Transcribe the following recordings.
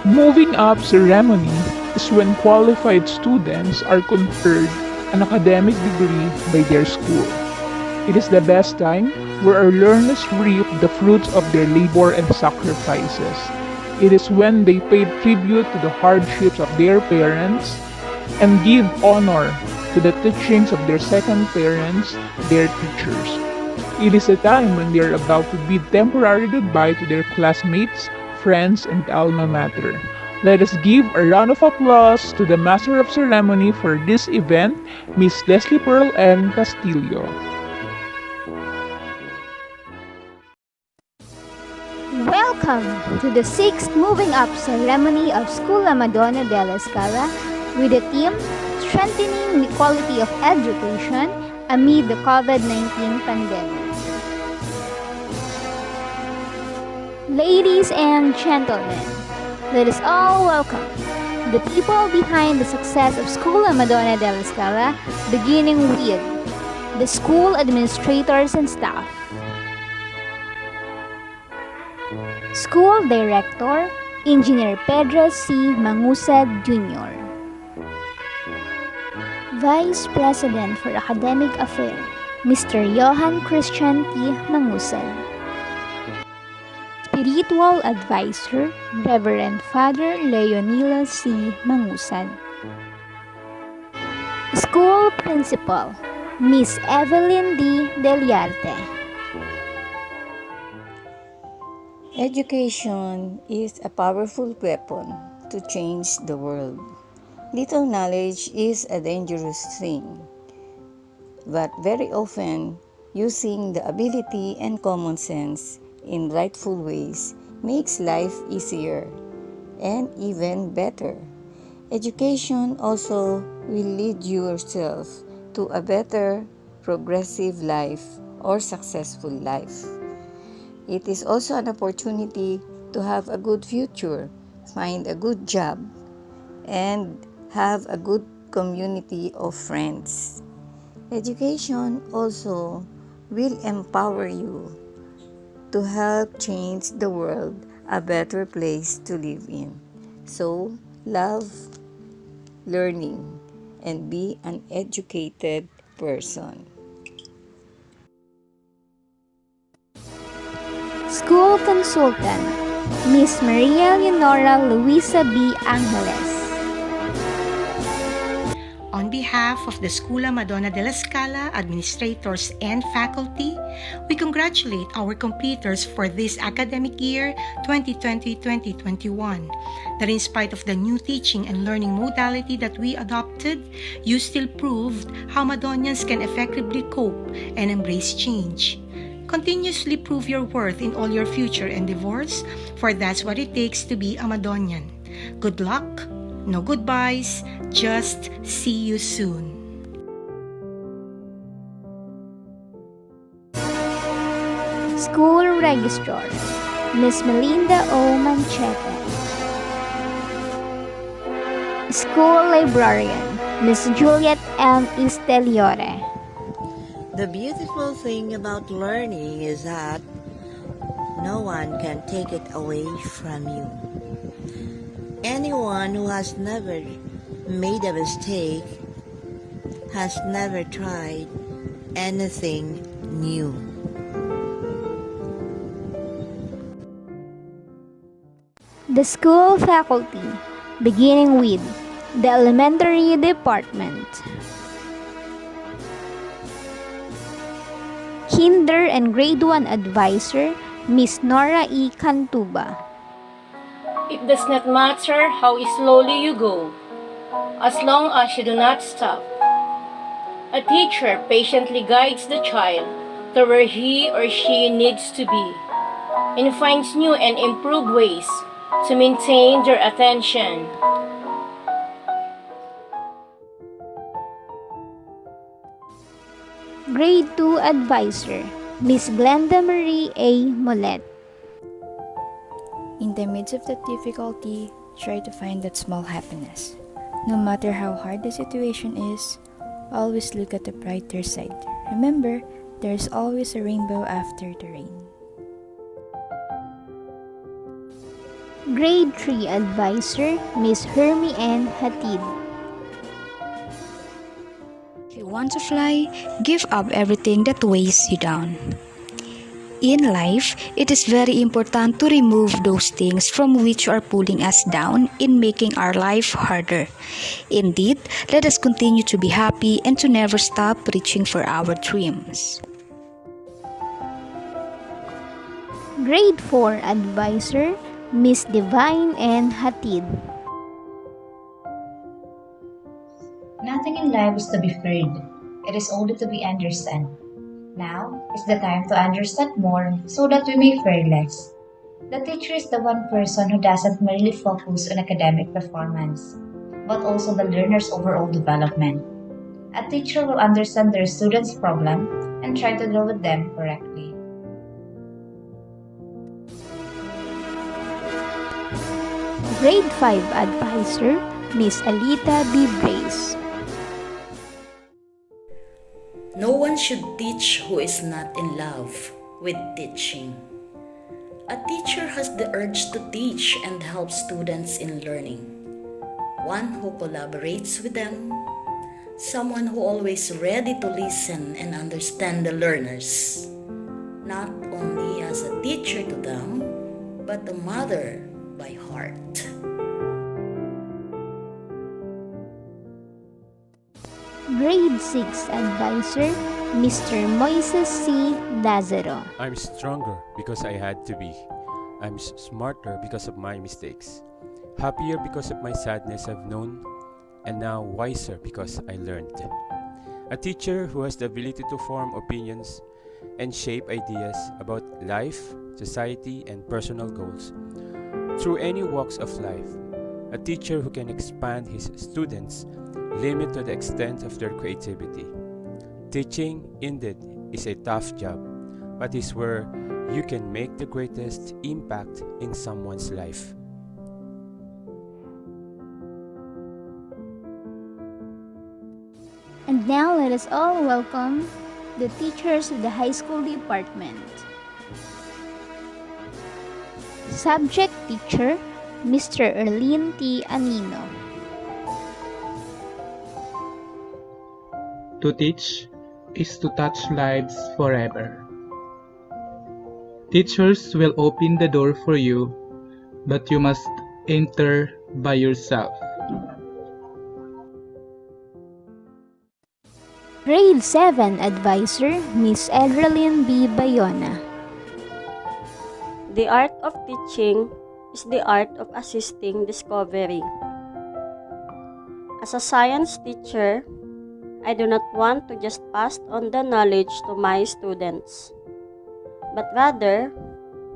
Moving up ceremony is when qualified students are conferred an academic degree by their school. It is the best time where our learners reap the fruits of their labor and sacrifices. It is when they pay tribute to the hardships of their parents and give honor to the teachings of their second parents, their teachers. It is a time when they are about to bid temporary goodbye to their classmates, friends, and alma mater. Let us give a round of applause to the Master of Ceremony for this event, Miss Leslie Pearl N. Castillo. Welcome to the 6th Moving Up ceremony of Scuola Madonna della Scala with the theme Strengthening the Quality of Education Amid the COVID-19 Pandemic. Ladies and gentlemen, let us all welcome the people behind the success of Scuola Madonna della Scala, beginning with the school administrators and staff. School Director, Engineer Pedro C. Mangusad Jr. Vice President for Academic Affairs, Mr. Johan Christian T. Mangusad. Spiritual Advisor, Reverend Father Leonila C. Mangusad. School Principal, Miss Evelyn D. Deliarte. Education is a powerful weapon to change the world. Little knowledge is a dangerous thing, but very often, using the ability and common sense in rightful ways makes life easier and even better. Education also will lead yourself to a better, progressive life or successful life. It is also an opportunity to have a good future, find a good job, and have a good community of friends. Education also will empower you to help change the world a better place to live in. So, love learning and be an educated person. School Consultant, Miss Maria Leonora Luisa B. Angeles. On behalf of the Scuola Madonna della Scala administrators and faculty, we congratulate our completers for this academic year 2020-2021, that in spite of the new teaching and learning modality that we adopted, you still proved how Madonians can effectively cope and embrace change. Continuously prove your worth in all your future endeavors, for that's what it takes to be a Madonian. Good luck, no goodbyes, just see you soon. School Registrar, Miss Melinda O. Manchete. School Librarian, Miss Juliet M. Isteliore. The beautiful thing about learning is that no one can take it away from you. Anyone who has never made a mistake has never tried anything new. The school faculty, beginning with the elementary department. Kinder and Grade 1 Advisor, Miss Nora E. Cantuba. It does not matter how slowly you go, as long as you do not stop. A teacher patiently guides the child to where he or she needs to be, and finds new and improved ways to maintain their attention. Grade 2 Advisor, Miss Glenda Marie A. Molet. In the midst of the difficulty, try to find that small happiness. No matter how hard the situation is, always look at the brighter side. Remember, there's always a rainbow after the rain. Grade 3 Advisor, Miss Hermie N. Hatid. If you want to fly, give up everything that weighs you down. In life, it is very important to remove those things from which are pulling us down in making our life harder. Indeed, let us continue to be happy and to never stop reaching for our dreams. Grade 4 Advisor, Miss Divine N. Hatid. Nothing in life is to be feared. It is only to be understood. Now is the time to understand more so that we may fear less. The teacher is the one person who doesn't merely focus on academic performance, but also the learner's overall development. A teacher will understand their students' problem and try to deal with them correctly. Grade 5 Advisor, Miss Alita B. Brace. No one should teach who is not in love with teaching. A teacher has the urge to teach and help students in learning. One who collaborates with them, someone who always ready to listen and understand the learners, not only as a teacher to them, but a mother by heart. Grade 6 Advisor, Mr. Moises C. Lazaro. I'm stronger because I had to be. I'm smarter because of my mistakes. Happier because of my sadness I've known, and now wiser because I learned. A teacher who has the ability to form opinions and shape ideas about life, society, and personal goals through any walks of life. A teacher who can expand his students' limit to the extent of their creativity. Teaching, indeed, is a tough job, but is where you can make the greatest impact in someone's life. And now let us all welcome the teachers of the high school department. Subject Teacher, Mr. Erlene T. Anino. To teach is to touch lives forever. Teachers will open the door for you, but you must enter by yourself. Grade 7 Advisor, Miss Edralyn B. Bayona. The art of teaching is the art of assisting discovery. As a science teacher, I do not want to just pass on the knowledge to my students, but rather,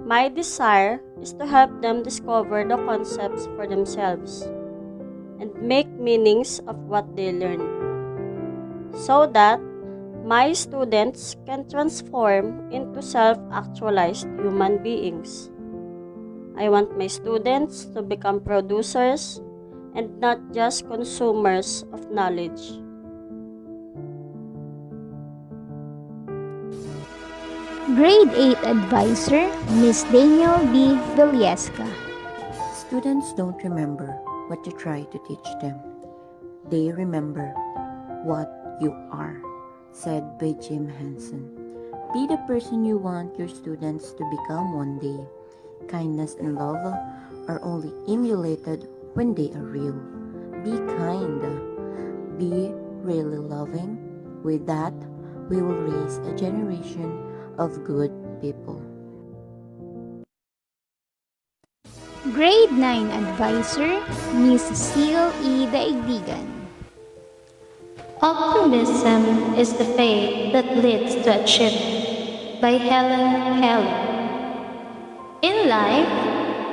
my desire is to help them discover the concepts for themselves and make meanings of what they learn, so that my students can transform into self-actualized human beings. I want my students to become producers and not just consumers of knowledge. Grade 8 Advisor, Miss Daniel B. Villesca. Students don't remember what you try to teach them. They remember what you are, said by Jim Henson. Be the person you want your students to become one day. Kindness and love are only emulated when they are real. Be kind. Be really loving. With that, we will raise a generation of good people. Grade 9 Advisor, Miss Cecile E. Daigdigan. Optimism is the faith that leads to achievement, by Helen Keller. In life,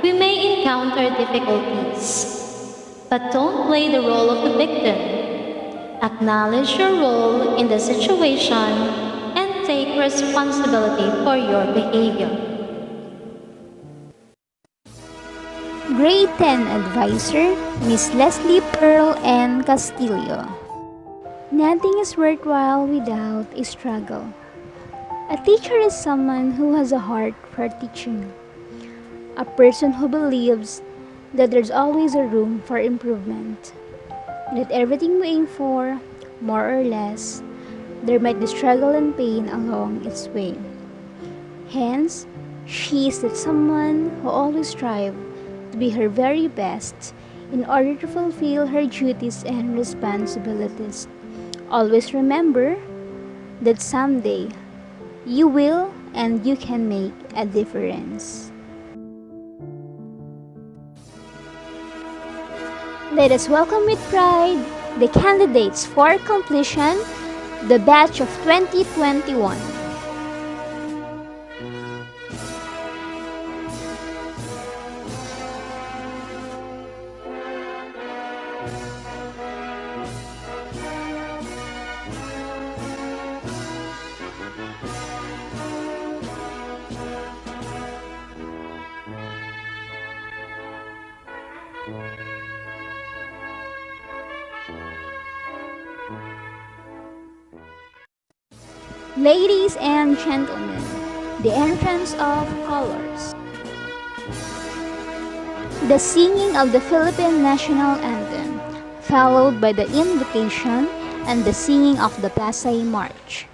we may encounter difficulties, but don't play the role of the victim. Acknowledge your role in the situation and take responsibility for your behavior. Grade 10 Advisor, Miss Leslie Pearl N. Castillo. Nothing is worthwhile without a struggle. A teacher is someone who has a heart for teaching. a person who believes that there's always a room for improvement, that everything we aim for, more or less, there might be struggle and pain along its way. Hence, she is that someone who always strives to be her very best in order to fulfill her duties and responsibilities. Always remember that someday you will and you can make a difference. Let us welcome with pride the candidates for completion, the batch of 2021. Ladies and gentlemen, the entrance of colors. The singing of the Philippine National Anthem, followed by the invocation and the singing of the Pasay March.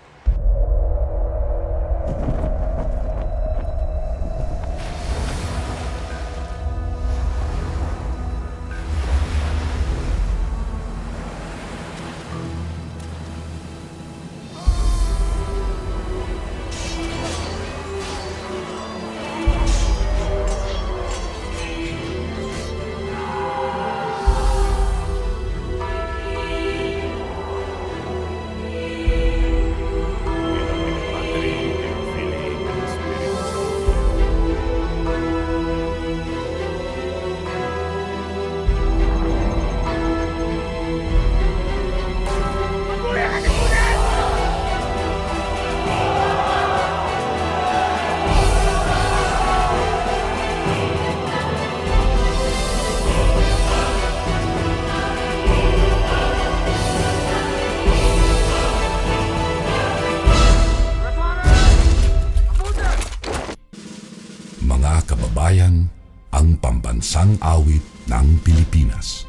Mga kababayan, ang pambansang awit ng Pilipinas.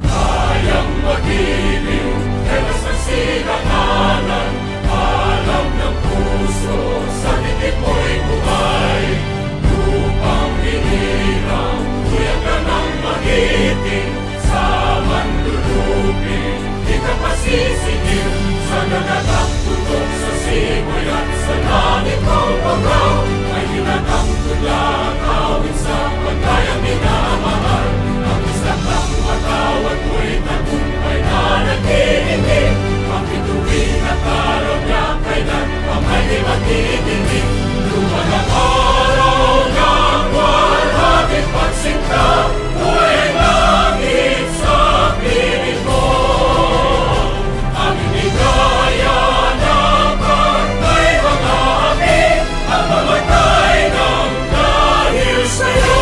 Kayang magiliw, telas ng silanganan, alam ng puso, sa titik mo'y buhay. Lupang hinirang, tuyag ka ng magiting, sa manlulupin, di ka pasisigil, sa nagagang tutok sa simoy at sa langit ng pagaw, ay hinatang tulang awit sa pagkayang minamahal. Ang isang ng matawad mo'y tagumpay na nagtitindig, ang bituin at araw niya kailan pa may di matitindig. Lupa ng araw ng walhaging pagsinta, buhay langit sa piling mo. Ang inigaya ng pagkay mga api, ang mamatay ng dahil sa'yo.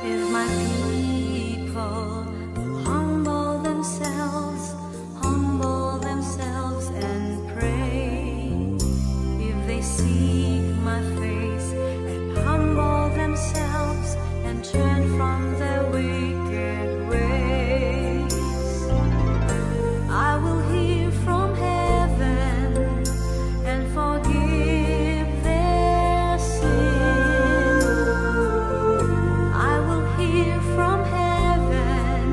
If my people humble themselves and pray, if they seek my face and humble themselves and turn from their wicked ways, I will hear from heaven and forgive their sin. I will hear from heaven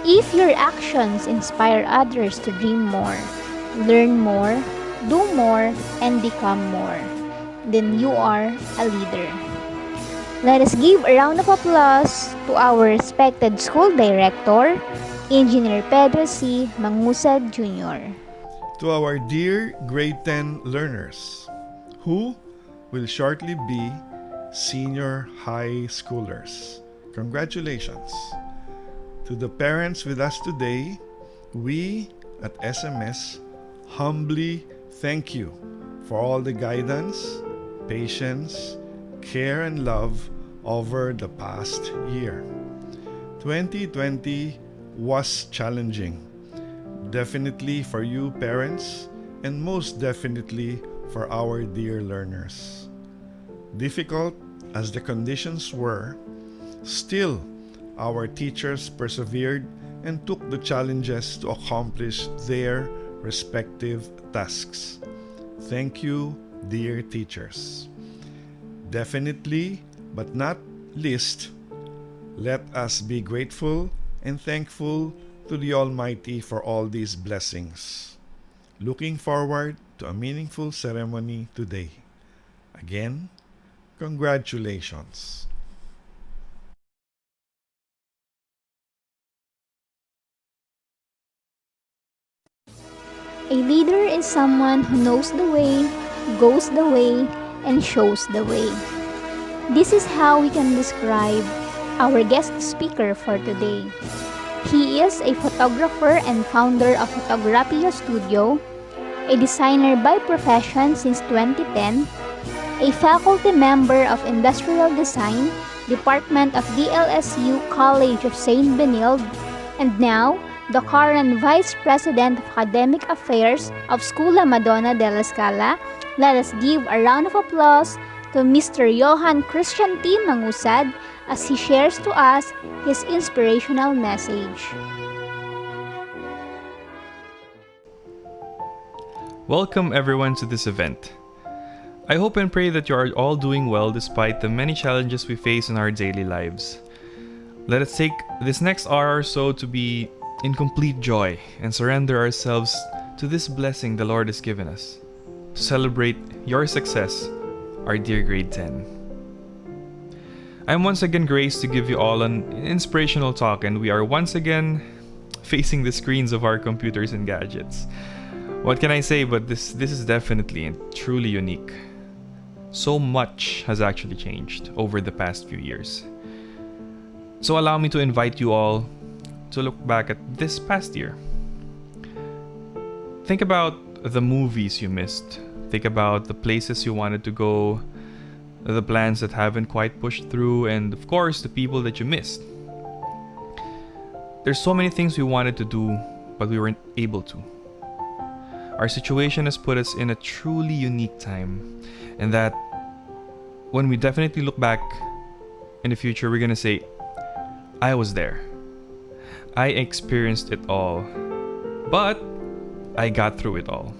If your actions inspire others to dream more, learn more, do more, and become more, then you are a leader. Let us give a round of applause to our respected school director, Engineer Pedro C. Mangusad Jr. To our dear grade 10 learners, who will shortly be senior high schoolers. Congratulations. To the parents with us today, we at SMS humbly thank you for all the guidance, patience, care, and love over the past year. 2020 was challenging, definitely for you parents, and most definitely for our dear learners. Difficult as the conditions were, still our teachers persevered and took the challenges to accomplish their respective tasks. Thank you, dear teachers. Definitely, but not least, let us be grateful and thankful to the Almighty for all these blessings. Looking forward to a meaningful ceremony today. Again, congratulations. A leader is someone who knows the way, goes the way, and shows the way. This is how we can describe our guest speaker for today. He is a photographer and founder of Photograpia Studio, a designer by profession since 2010, a faculty member of Industrial Design, Department of DLSU College of St. Benilde, and now the current Vice President of Academic Affairs of Scuola Madonna della Scala. Let us give a round of applause to Mr. Johan Christian T. Mangusad as he shares to us his inspirational message. Welcome everyone to this event. I hope and pray that you are all doing well despite the many challenges we face in our daily lives. Let us take this next hour or so to be in complete joy and surrender ourselves to this blessing the Lord has given us, to celebrate your success, our dear grade 10. I am once again graced to give you all an inspirational talk, and we are once again facing the screens of our computers and gadgets. What can I say, but this is definitely and truly unique. So much has actually changed over the past few years. So allow me to invite you all to look back at this past year. Think about the movies you missed. Think about the places you wanted to go, the plans that haven't quite pushed through, and of course, the people that you missed. There's so many things we wanted to do, but we weren't able to. Our situation has put us in a truly unique time, and that when we definitely look back in the future, we're gonna say, I was there. I experienced it all, but I got through it all.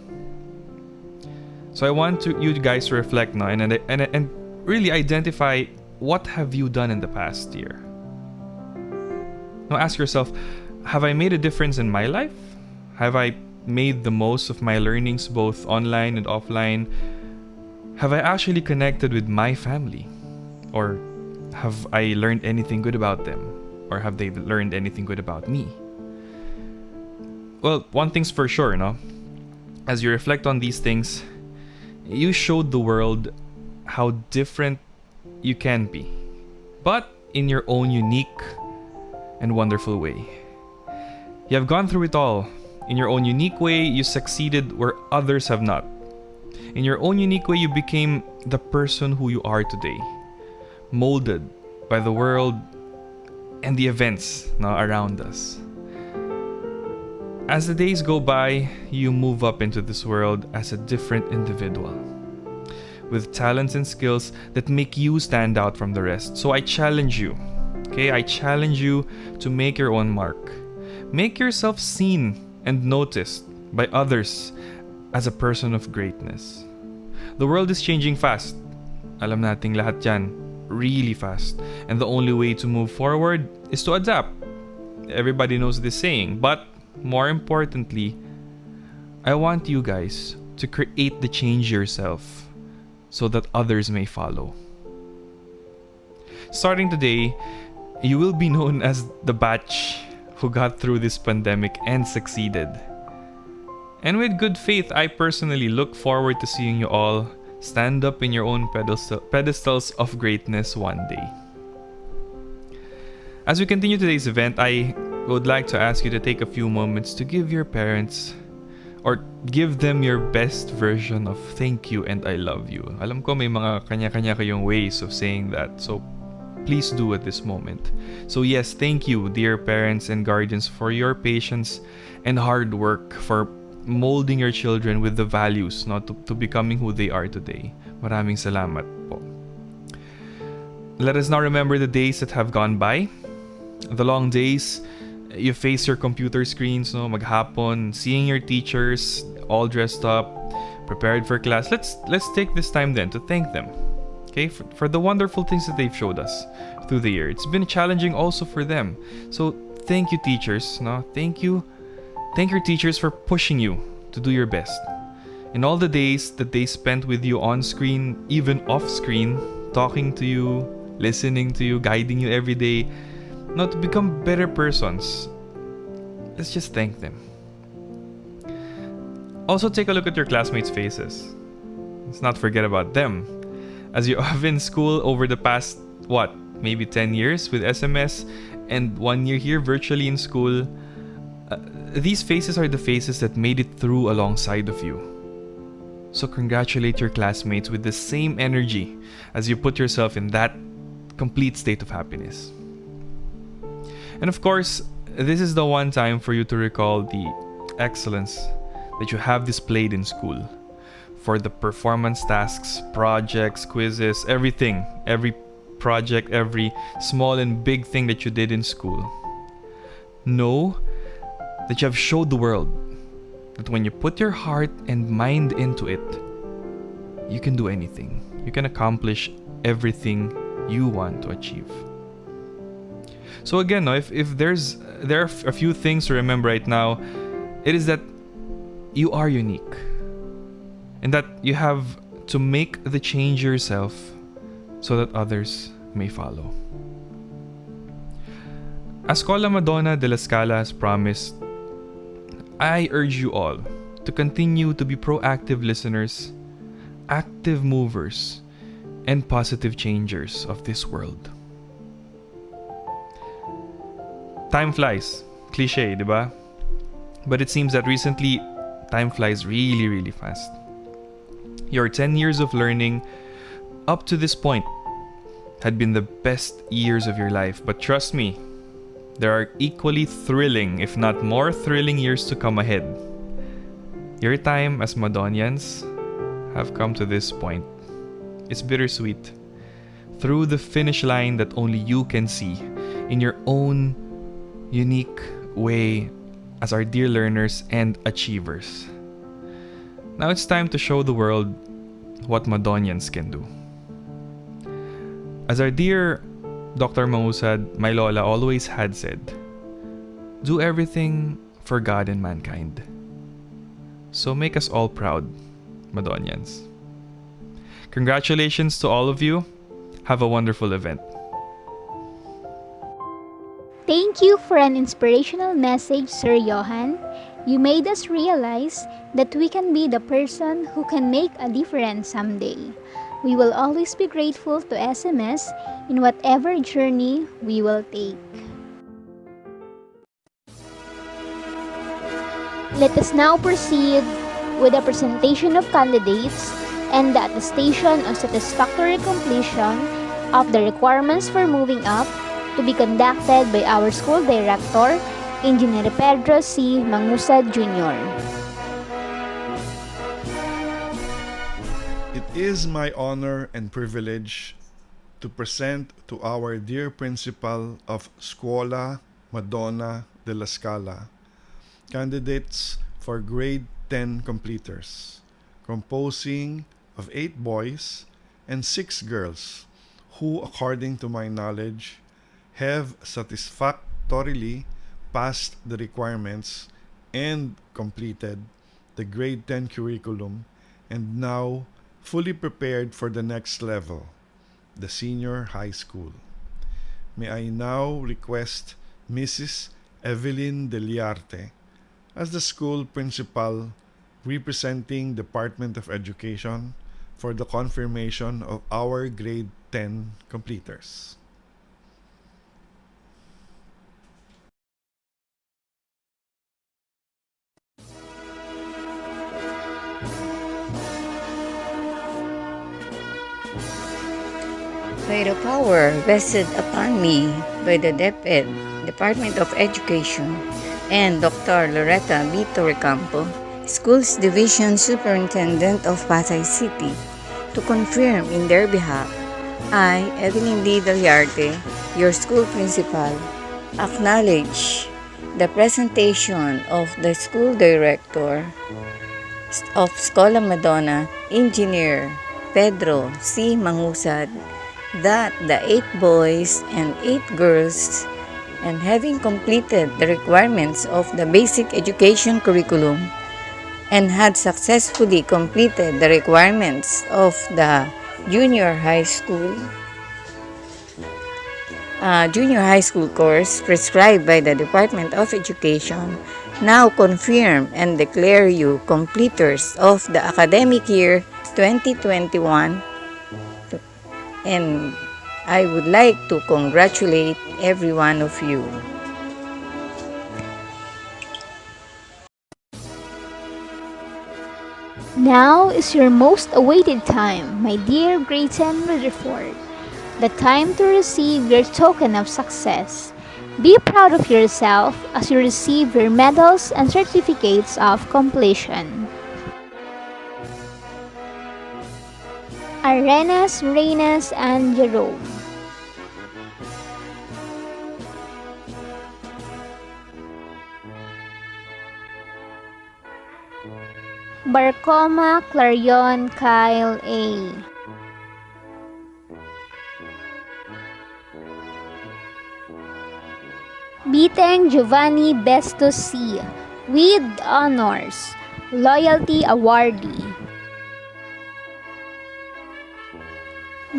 So I want you guys to reflect now and really identify what have you done in the past year. Now ask yourself, have I made a difference in my life? Have I made the most of my learnings both online and offline? Have I actually connected with my family? Or have I learned anything good about them? Or have they learned anything good about me? Well, one thing's for sure, no? As you reflect on these things, you showed the world how different you can be, but in your own unique and wonderful way. You have gone through it all. In your own unique way, you succeeded where others have not. In your own unique way, you became the person who you are today, molded by the world and the events now around us. As the days go by, you move up into this world as a different individual, with talents and skills that make you stand out from the rest. So I challenge you, okay? I challenge you to make your own mark. Make yourself seen and noticed by others as a person of greatness. The world is changing fast. Alam nating lahat yan. Really fast. And the only way to move forward is to adapt. Everybody knows this saying. But more importantly, I want you guys to create the change yourself so that others may follow. Starting today, you will be known as the batch who got through this pandemic and succeeded. And with good faith, I personally look forward to seeing you all stand up in your own pedestals of greatness one day. As we continue today's event, I would like to ask you to take a few moments to give your parents or give them your best version of thank you and I love you. Alam ko may mga kanya-kanya kayong ways of saying that, so please do at this moment. So yes, thank you, dear parents and guardians, for your patience and hard work for molding your children with the values to becoming who they are today. Maraming salamat po. Let us now remember the days that have gone by. The long days you face your computer screens, maghapon, seeing your teachers all dressed up, prepared for class. Let's take this time then to thank them. Okay, for the wonderful things that they've showed us through the year. It's been challenging also for them. So thank you, teachers. Thank you. Thank your teachers for pushing you to do your best. In all the days that they spent with you on screen, even off screen, talking to you, listening to you, guiding you every day, to become better persons. Let's just thank them. Also, take a look at your classmates' faces. Let's not forget about them. As you have in school over the past, maybe 10 years with SMS and 1 year here virtually in school, these faces are the faces that made it through alongside of you. So congratulate your classmates with the same energy as you put yourself in that complete state of happiness. And of course, this is the one time for you to recall the excellence that you have displayed in school. For the performance tasks, projects, quizzes, everything, every project, every small and big thing that you did in school. Know that you have showed the world that when you put your heart and mind into it, you can do anything. You can accomplish everything you want to achieve. So again, if there are a few things to remember right now, it is that you are unique and that you have to make the change yourself so that others may follow. As Escola Madonna de la Scala has promised, I urge you all to continue to be proactive listeners, active movers, and positive changers of this world. Time flies. Cliche, diba? But it seems that recently, time flies really, really fast. Your 10 years of learning up to this point had been the best years of your life. But trust me, there are equally thrilling, if not more thrilling years to come ahead. Your time as Madonians have come to this point. It's bittersweet. Through the finish line that only you can see in your own unique way as our dear learners and achievers. Now it's time to show the world what Madonians can do. As our dear Dr. Mahusad, my Lola, always had said, do everything for God and mankind. So make us all proud, Madonians. Congratulations to all of you. Have a wonderful event. Thank you for an inspirational message, Sir Johan. You made us realize that we can be the person who can make a difference someday. We will always be grateful to SMS in whatever journey we will take. Let us now proceed with the presentation of candidates and the attestation of satisfactory completion of the requirements for moving up, to be conducted by our school director, Engineer Pedro C. Mangusad Jr. It is my honor and privilege to present to our dear principal of Scuola Madonna de la Scala candidates for grade 10 completers, composing of 8 boys and 6 girls who, according to my knowledge, have satisfactorily passed the requirements and completed the grade 10 curriculum and now fully prepared for the next level, the senior high school. May I now request Mrs. Evelyn Deliarte as the school principal representing Department of Education for the confirmation of our grade 10 completers. By the power vested upon me by the DepEd, Department of Education, and Dr. Loretta B. Torrecampo, Schools Division Superintendent of Pasay City, to confirm in their behalf, I, Evelyn D. Deliarte, your school principal, acknowledge the presentation of the school director of Escola Madonna, Engineer Pedro C. Mangusad, that the 8 boys and 8 girls, and having completed the requirements of the basic education curriculum and had successfully completed the requirements of the junior high school course prescribed by the Department of Education, now confirm and declare you completers of the academic year 2021, and I would like to congratulate every one of you. Now is your most awaited time, my dear grade 10 Rutherford. The time to receive your token of success. Be proud of yourself as you receive your medals and certificates of completion. Arenas, Reyes, and Jerome. Barcoma, Clarion, Kyle A. Biteng Giovanni Bestos C. with honors, loyalty awardee.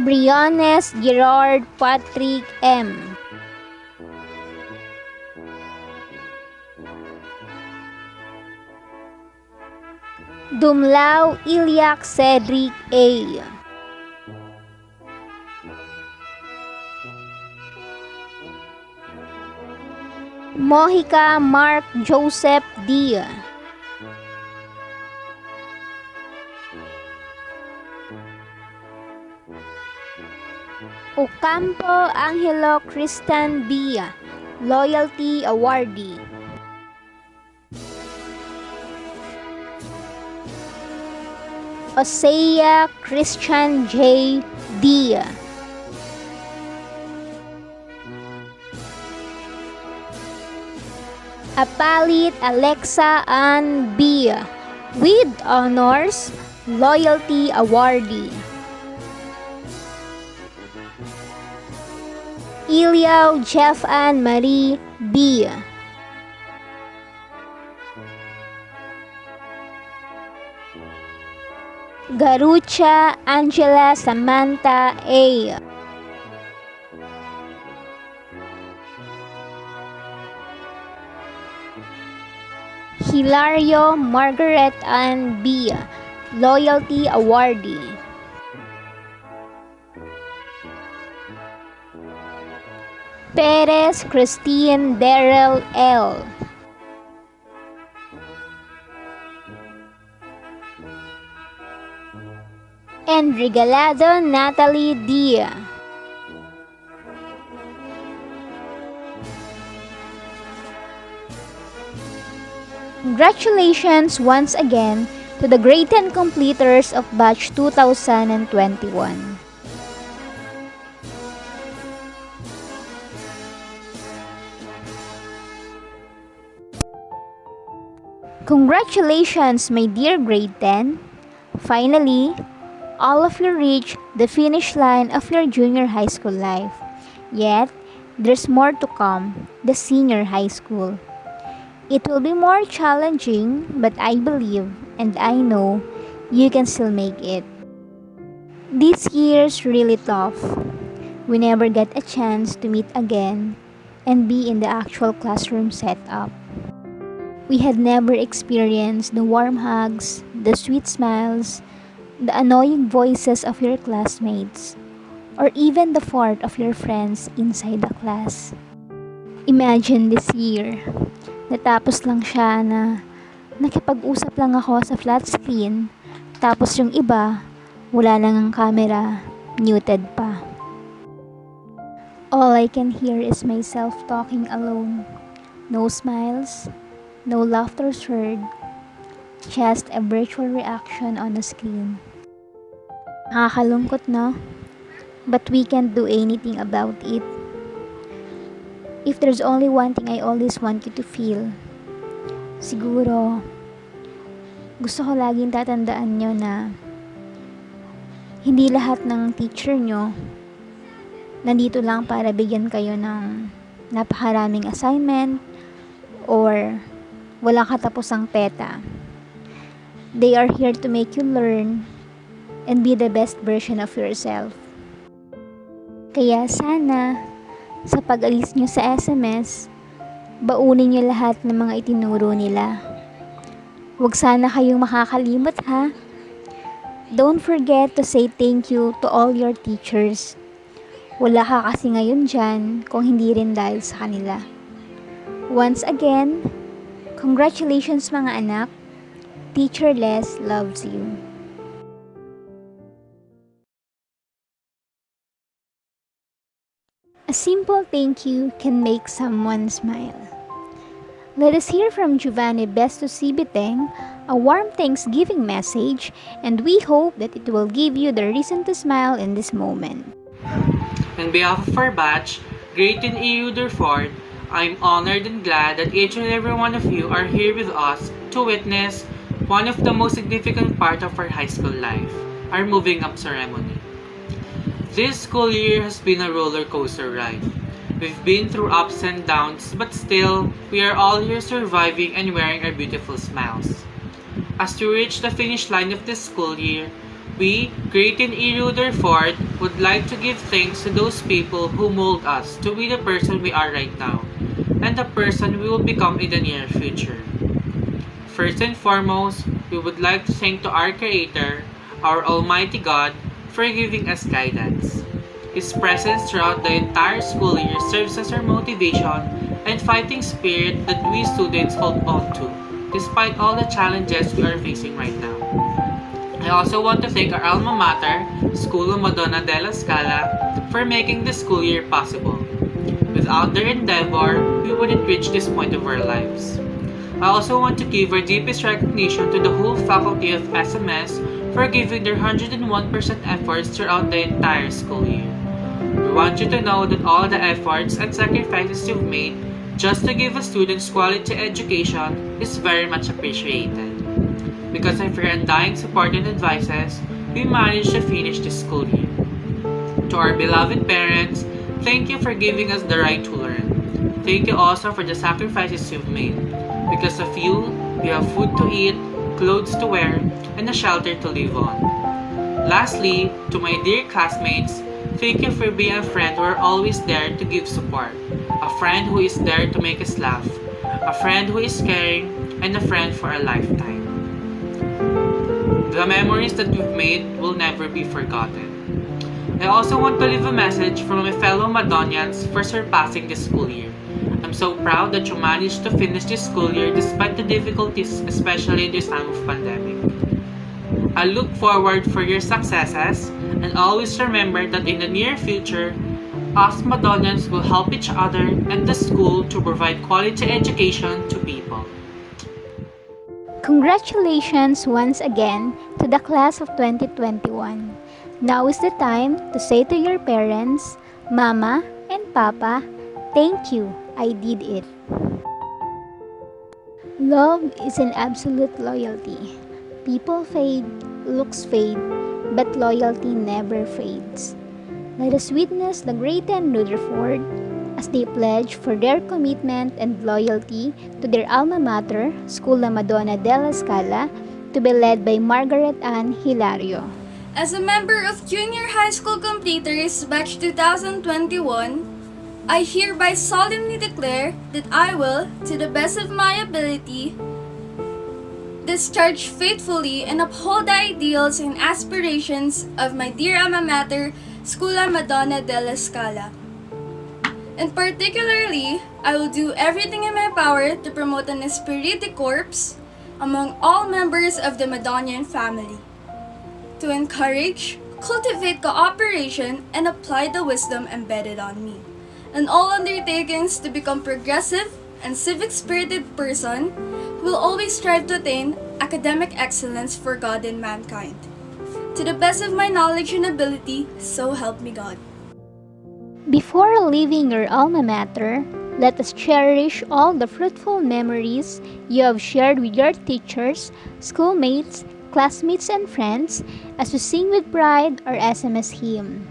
Briones Gerard Patrick M. Dumlao Ilyak Cedric A. Mojica Mark Joseph D. Ocampo Angelo Christian B. Loyalty Awardee. Osea Christian J. D. Apalit Alexa Ann B. with honors, loyalty awardee. Iliao Jeff Ann Marie B. Garucha Angela Samantha A. Hilario Margaret Ann B. Loyalty Awardee. Perez Christine Darrell L. And Regalado Natalie D. Congratulations once again to the grade 10 completers of batch 2021. Congratulations, my dear grade 10. Finally, all of you reached the finish line of your junior high school life. Yet, There's more to come, the senior high school. It will be more challenging, but I believe and I know you can still make it. This year's really tough. We never get a chance to meet again and be in the actual classroom setup. We had never experienced the warm hugs, the sweet smiles, the annoying voices of your classmates, or even the fart of your friends inside the class. Imagine this year, natapos lang siya na nakipag-usap lang ako sa flat screen, tapos yung iba, wala lang ang camera, muted pa. All I can hear is myself talking alone. No smiles, no laughter heard, just a virtual reaction on a screen. Nakakalungkot, no? But we can't do anything about it. If there's only one thing I always want you to feel, siguro, gusto ko laging tatandaan nyo na hindi lahat ng teacher nyo nandito lang para bigyan kayo ng napakaraming assignment or walang katapusang peta. They are here to make you learn and be the best version of yourself. Kaya sana, sa pag-alis nyo sa SMS, baunin nyo lahat ng mga itinuro nila. Huwag sana kayong makakalimot, ha? Don't forget to say thank you to all your teachers. Wala ka kasi ngayon dyan kung hindi rin dahil sa kanila. Once again, congratulations mga anak. Teacher Les loves you. A simple thank you can make someone smile. Let us hear from Giovanni Besto Sibiteng, a warm Thanksgiving message, and we hope that it will give you the reason to smile in this moment. On behalf of our batch, Great in E. Rutherford, I'm honored and glad that each and every one of you are here with us to witness one of the most significant part of our high school life, our moving up ceremony. This school year has been a roller coaster ride. We've been through ups and downs, but still, we are all here surviving and wearing our beautiful smiles. As we reach the finish line of this school year, we, Great in E. Rutherford, would like to give thanks to those people who mold us to be the person we are right now, and the person we will become in the near future. First and foremost, we would like to thank to our Creator, our Almighty God, for giving us guidance. His presence throughout the entire school year serves as our motivation and fighting spirit that we students hold on to, despite all the challenges we are facing right now. I also want to thank our alma mater, School of Madonna della Scala, for making this school year possible. Without their endeavor, we wouldn't reach this point of our lives. I also want to give our deepest recognition to the whole faculty of SMS for giving their 101% efforts throughout the entire school year. We want you to know that all the efforts and sacrifices you've made just to give us students quality education is very much appreciated. Because of your undying support and advices, we managed to finish this school year. To our beloved parents, thank you for giving us the right to learn. Thank you also for the sacrifices you've made. Because of you, we have food to eat, clothes to wear, and a shelter to live on. Lastly, to my dear classmates, thank you for being a friend who are always there to give support. A friend who is there to make us laugh. A friend who is caring, and a friend for a lifetime. The memories that we've made will never be forgotten. I also want to leave a message from my fellow Madonians for surpassing this school year. I'm so proud that you managed to finish this school year despite the difficulties, especially in this time of pandemic. I look forward for your successes and always remember that in the near future, us Madonians will help each other and the school to provide quality education to people. Congratulations once again to the class of 2021. Now is the time to say to your parents, Mama and Papa, thank you, I did it. Love is an absolute loyalty. People fade, looks fade, but loyalty never fades. Let us witness the great and Rutherford as they pledge for their commitment and loyalty to their alma mater, Scuola Madonna della Scala, to be led by Margaret Ann Hilario. As a member of Junior High School Completers Batch 2021, I hereby solemnly declare that I will, to the best of my ability, discharge faithfully and uphold the ideals and aspirations of my dear alma mater, Scuola Madonna della Scala. And particularly, I will do everything in my power to promote an esprit de corps among all members of the Madonian family, to encourage, cultivate cooperation, and apply the wisdom embedded on me, and all undertakings to become progressive and civic-spirited person who will always strive to attain academic excellence for God and mankind. To the best of my knowledge and ability, so help me God. Before leaving your alma mater, let us cherish all the fruitful memories you have shared with your teachers, schoolmates, classmates, and friends as we sing with pride our SMS hymn.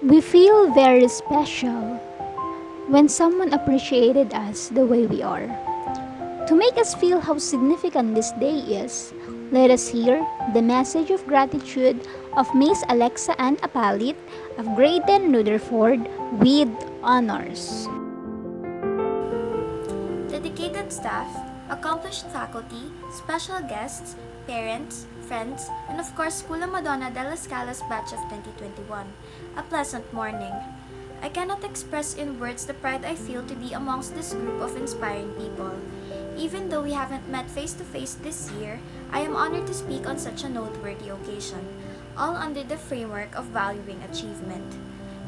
We feel very special when someone appreciated us the way we are. To make us feel how significant this day is, let us hear the message of gratitude of Miss Alexa Ann Apalit of Grade 10 Rutherford with honors. Dedicated staff, accomplished faculty, special guests, parents, friends, and of course Scuola Madonna della Scala's batch of 2021. A pleasant morning. I cannot express in words the pride I feel to be amongst this group of inspiring people. Even though we haven't met face to face this year, I am honored to speak on such a noteworthy occasion, all under the framework of valuing achievement.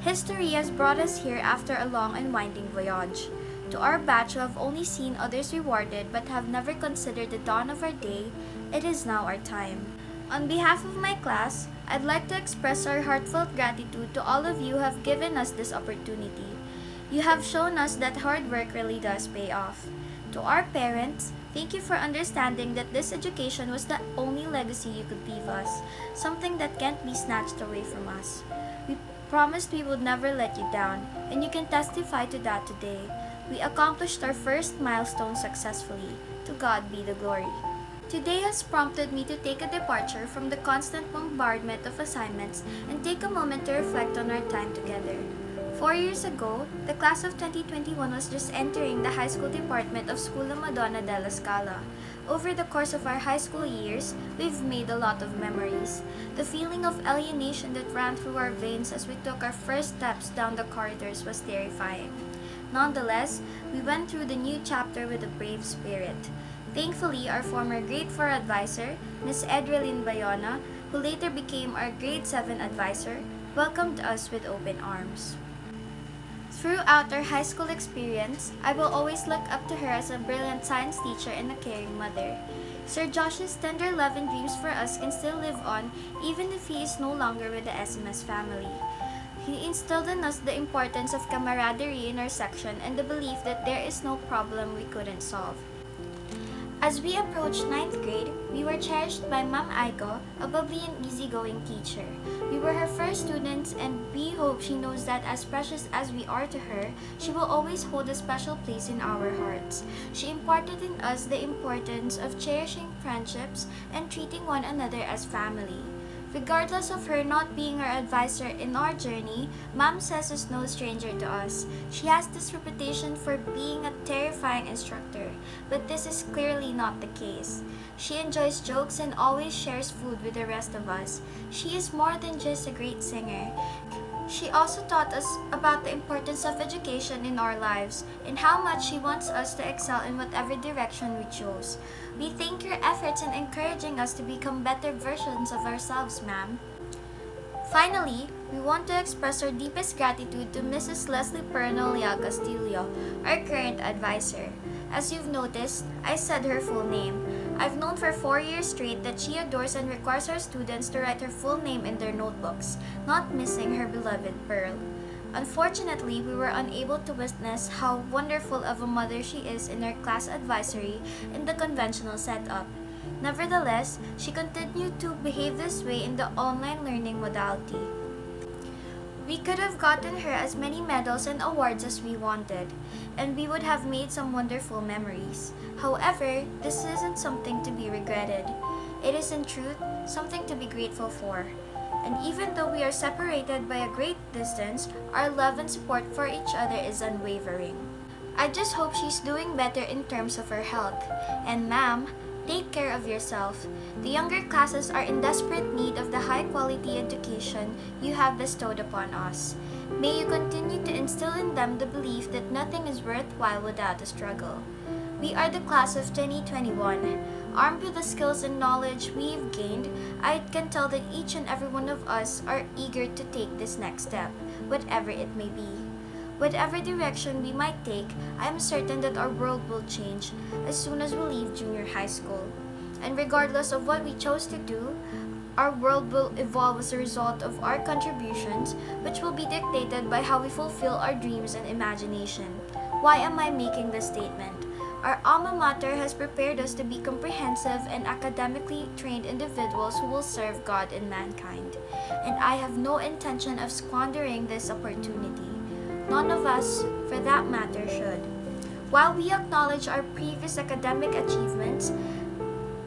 History has brought us here after a long and winding voyage. To our batch who have only seen others rewarded but have never considered the dawn of our day, it is now our time. On behalf of my class, I'd like to express our heartfelt gratitude to all of you who have given us this opportunity. You have shown us that hard work really does pay off. To our parents, thank you for understanding that this education was the only legacy you could leave us, something that can't be snatched away from us. We promised we would never let you down, and you can testify to that today. We accomplished our first milestone successfully. To God be the glory. Today has prompted me to take a departure from the constant bombardment of assignments and take a moment to reflect on our time together. 4 years ago, the class of 2021 was just entering the high school department of Scuola Madonna della Scala. Over the course of our high school years, we've made a lot of memories. The feeling of alienation that ran through our veins as we took our first steps down the corridors was terrifying. Nonetheless, we went through the new chapter with a brave spirit. Thankfully, our former Grade 4 advisor, Ms. Edrelyn Bayona, who later became our Grade 7 advisor, welcomed us with open arms. Throughout our high school experience, I will always look up to her as a brilliant science teacher and a caring mother. Sir Josh's tender love and dreams for us can still live on even if he is no longer with the SMS family. He instilled in us the importance of camaraderie in our section and the belief that there is no problem we couldn't solve. As we approached 9th grade, we were cherished by Ma'am Aiko, a bubbly and easygoing teacher. We were her first students and we hope she knows that as precious as we are to her, she will always hold a special place in our hearts. She imparted in us the importance of cherishing friendships and treating one another as family. Regardless of her not being our advisor in our journey, Ma'am Says is no stranger to us. She has this reputation for being a terrifying instructor, but this is clearly not the case. She enjoys jokes and always shares food with the rest of us. She is more than just a great singer. She also taught us about the importance of education in our lives and how much she wants us to excel in whatever direction we chose. We thank your efforts in encouraging us to become better versions of ourselves, ma'am. Finally, we want to express our deepest gratitude to Mrs. Leslie Pernal Castillo, our current advisor. As you've noticed, I said her full name. I've known for 4 years straight that she adores and requires her students to write her full name in their notebooks, not missing her beloved Pearl. Unfortunately, we were unable to witness how wonderful of a mother she is in her class advisory in the conventional setup. Nevertheless, she continued to behave this way in the online learning modality. We could have gotten her as many medals and awards as we wanted, and we would have made some wonderful memories. However, this isn't something to be regretted. It is in truth something to be grateful for. And even though we are separated by a great distance, our love and support for each other is unwavering. I just hope she's doing better in terms of her health. And ma'am, take care of yourself. The younger classes are in desperate need of the high-quality education you have bestowed upon us. May you continue to instill in them the belief that nothing is worthwhile without a struggle. We are the class of 2021. Armed with the skills and knowledge we've gained, I can tell that each and every one of us are eager to take this next step, whatever it may be. Whatever direction we might take, I am certain that our world will change as soon as we leave junior high school. And regardless of what we chose to do, our world will evolve as a result of our contributions, which will be dictated by how we fulfill our dreams and imagination. Why am I making this statement? Our alma mater has prepared us to be comprehensive and academically trained individuals who will serve God and mankind. And I have no intention of squandering this opportunity. None of us, for that matter, should. While we acknowledge our previous academic achievements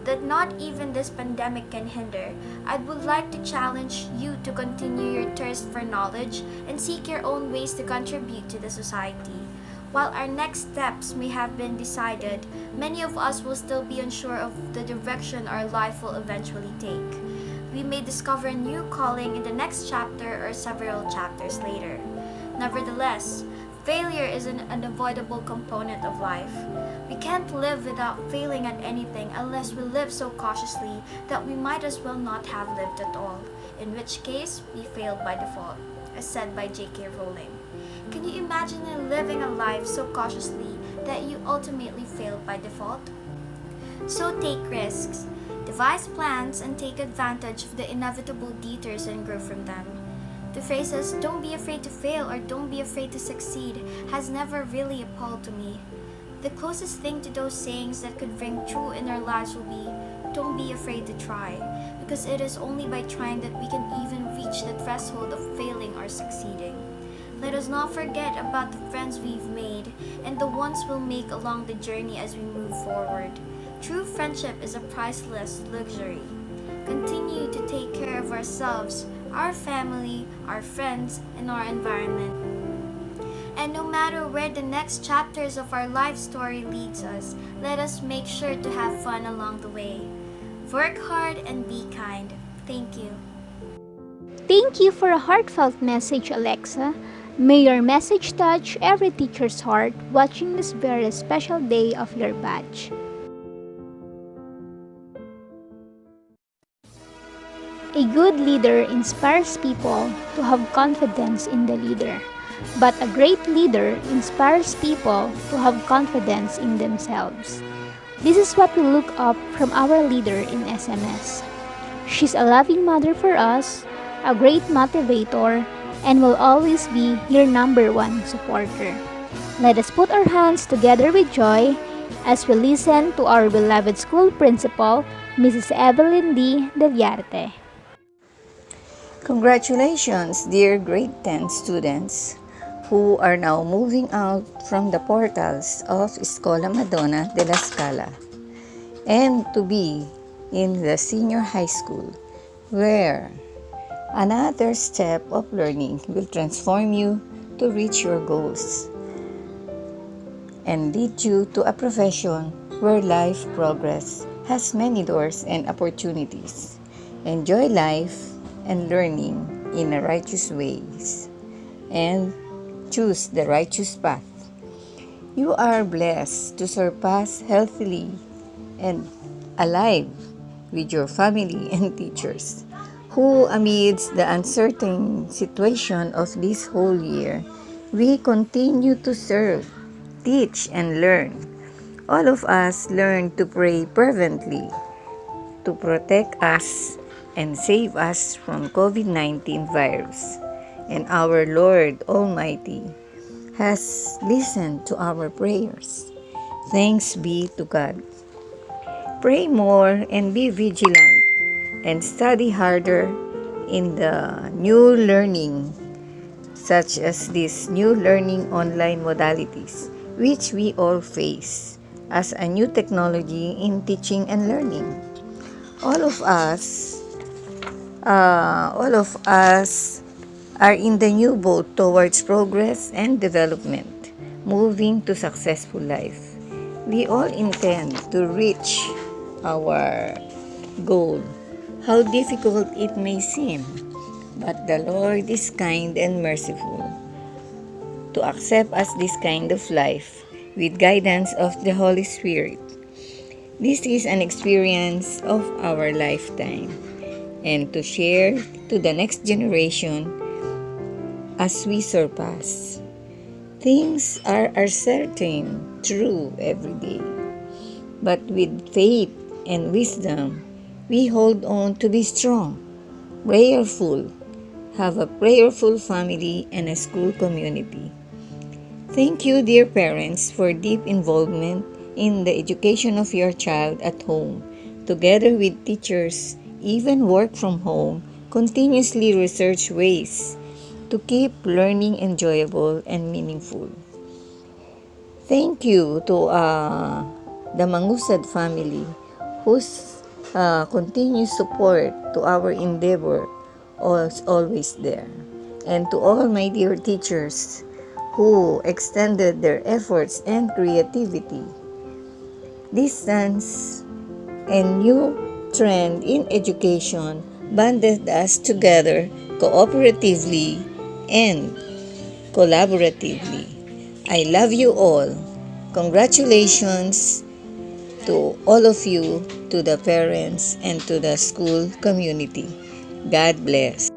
that not even this pandemic can hinder, I would like to challenge you to continue your thirst for knowledge and seek your own ways to contribute to the society. While our next steps may have been decided, many of us will still be unsure of the direction our life will eventually take. We may discover a new calling in the next chapter or several chapters later. Nevertheless, failure is an unavoidable component of life. We can't live without failing at anything unless we live so cautiously that we might as well not have lived at all, in which case we failed by default, as said by J.K. Rowling. Can you imagine living a life so cautiously that you ultimately failed by default? So take risks, devise plans, and take advantage of the inevitable detours and grow from them. The phrases, "don't be afraid to fail" or "don't be afraid to succeed" has never really appalled to me. The closest thing to those sayings that could ring true in our lives will be, "don't be afraid to try," because it is only by trying that we can even reach the threshold of failing or succeeding. Let us not forget about the friends we've made and the ones we'll make along the journey as we move forward. True friendship is a priceless luxury. Continue to take care of ourselves, our family, our friends, and our environment. And no matter where the next chapters of our life story leads us, let us make sure to have fun along the way. Work hard and be kind. Thank you. Thank you for a heartfelt message, Alexa. May your message touch every teacher's heart watching this very special day of your batch. A good leader inspires people to have confidence in the leader, but a great leader inspires people to have confidence in themselves. This is what we look up from our leader in SMS. She's a loving mother for us, a great motivator, and will always be your number one supporter. Let us put our hands together with joy as we listen to our beloved school principal, Mrs. Evelyn D. Deliarte. Congratulations, dear grade 10 students who are now moving out from the portals of Escola Madonna de la Scala and to be in the senior high school where another step of learning will transform you to reach your goals and lead you to a profession where life progress has many doors and opportunities. Enjoy life and learning in the righteous ways and choose the righteous path. You are blessed to surpass healthily and alive with your family and teachers who, amidst the uncertain situation of this whole year, we continue to serve, teach, and learn. All of us learn to pray fervently to protect us and save us from COVID-19 virus. And our Lord Almighty has listened to our prayers. Thanks be to God. Pray more and be vigilant and study harder in the new learning, such as these new learning online modalities, which we all face as a new technology in teaching and learning. All of us are in the new boat towards progress and development, moving to successful life. We all intend to reach our goal, how difficult it may seem, but the Lord is kind and merciful to accept us this kind of life with guidance of the Holy Spirit. This is an experience of our lifetime and to share to the next generation as we surpass. Things are certain, true every day, but with faith and wisdom, we hold on to be strong, prayerful, have a prayerful family and a school community. Thank you, dear parents, for deep involvement in the education of your child at home, together with teachers, even work from home, continuously research ways to keep learning enjoyable and meaningful. Thank you to the Mangusad family whose continuous support to our endeavor is always there. And to all my dear teachers who extended their efforts and creativity. Distance and new trend in education banded us together cooperatively and collaboratively. I love you all. Congratulations to all of you, to the parents, and to the school community. God bless.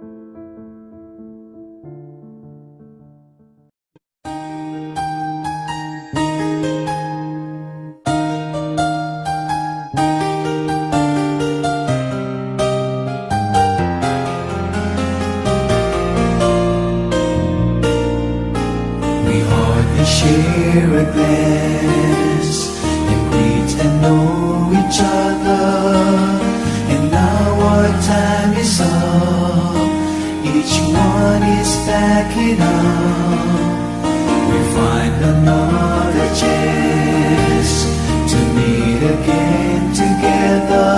We hardly share a glance and greet and know each other. And now our time is up. Each one is backing up. We find another chance to meet again together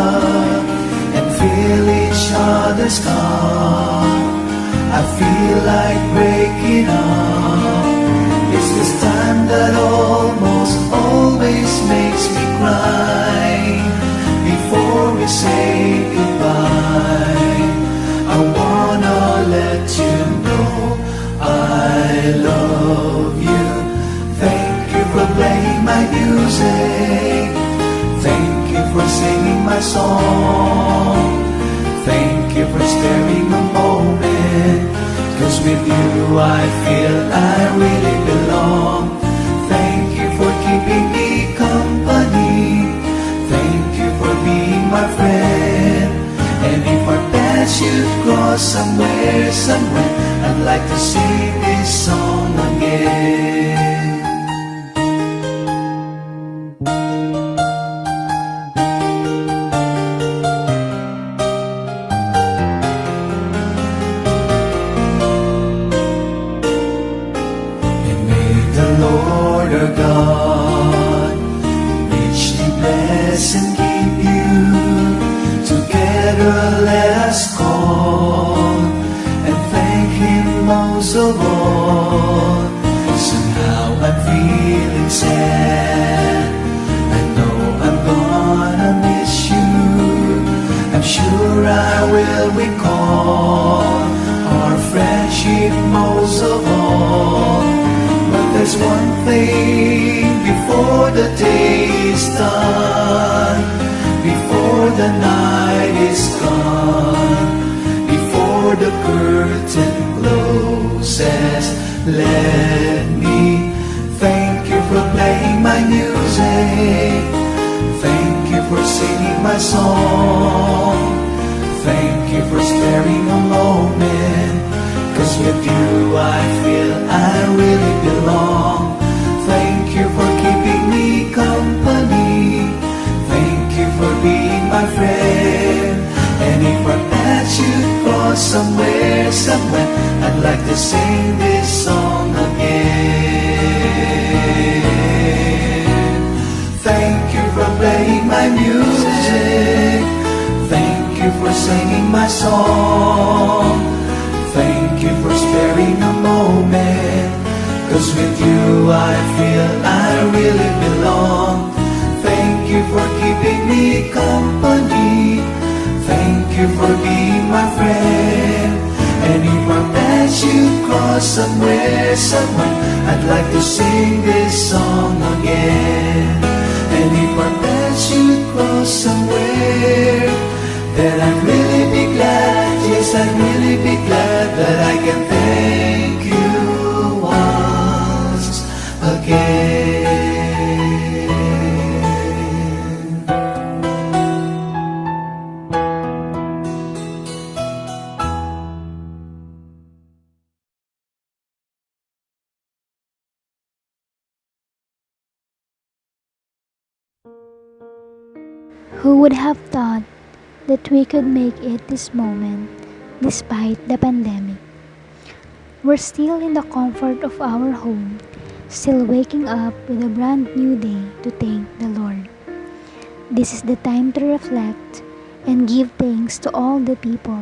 and fill each other's cup. I feel like breaking up. It's song. Thank you for sparing a moment, 'cause with you I feel I really belong. Thank you for keeping me company. Thank you for being my friend. And if our paths should cross somewhere, I'd like to sing this song again. Lord our God, richly bless and keep you. Together let us call and thank Him most of all. Somehow I'm feeling sad. I know I'm gonna miss you. I'm sure I will recall our friendship most of all. There's one thing before the day is done, before the night is gone, before the curtain closes. Let me thank you for playing my music. Thank you for singing my song. Thank you for sparing a moment, 'cause with you I feel I really belong. Thank you for keeping me company. Thank you for being my friend. And if our paths should cross somewhere, I'd like to sing this song again. Thank you for playing my music. Thank you for singing my song. Thank you for sparing a moment, 'cause with you I feel I really belong. Thank you for keeping me company. Thank you for being my friend. And if our paths should cross somewhere, I'd like to sing this song again. And if our paths should cross somewhere, then I'd really be glad, yes, I'd really be glad that I can thank you once again. Who would have thought that we could make it this moment despite the pandemic? We're still in the comfort of our home, still waking up with a brand new day to thank the Lord. This is the time to reflect and give thanks to all the people